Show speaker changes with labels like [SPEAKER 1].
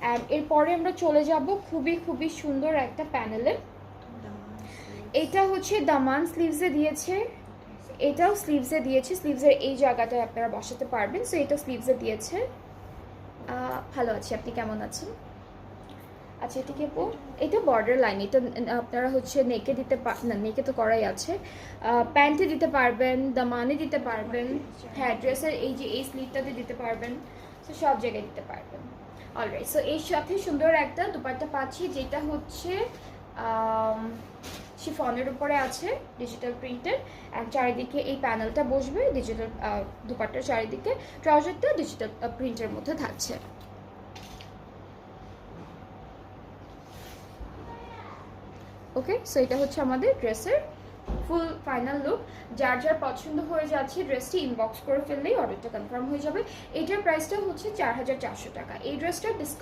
[SPEAKER 1] And এরপরে আমরা চলে যাব খুবই খুবই সুন্দর একটা প্যানেলে। এটা হচ্ছে দামান স্লিভসে দিয়েছে, এটাও স্লিভসে দিয়েছে, স্লিভসের এই জায়গাটায় আপনারা বসাতে পারবেন। সো এটা স্লিভসে দিয়েছে। ভালো আছি, আপনি কেমন আছেন? আচ্ছা এটা কি আপু? এটা বর্ডার লাইন, এটা আপনারা হচ্ছে নেকে দিতে না, নেকে তো করাই আছে, প্যান্টে দিতে পারবেন, দামানে দিতে পারবেন, হ্যাঁ ড্রেসের এই যে এই স্লিভটাতে দিতে পারবেন, তো সব জায়গায় দিতে পারবেন। অলরাইট, সো এর সাথে সুন্দর একটা দুপাট্টা পাচ্ছি, যেটা হচ্ছে শিফনের উপরে আছে ডিজিটাল প্রিন্টের, অ্যান্ড চারিদিকে এই প্যানেলটা বসবে ডিজিটাল, দুপাট্টার চারিদিকে ট্রাউজারটা ডিজিটাল প্রিন্টের মধ্যে থাকছে। ওকে, সো এটা হচ্ছে আমাদের ড্রেসের ফুল ফাইনাল লুক। যার যার পছন্দ হয়ে যাচ্ছে ড্রেসটি ইনবক্স করে ফেললেই অর্ডারটা কনফার্ম হয়ে যাবে। এটার প্রাইসটা হচ্ছে 4400 টাকা। এই ড্রেসটার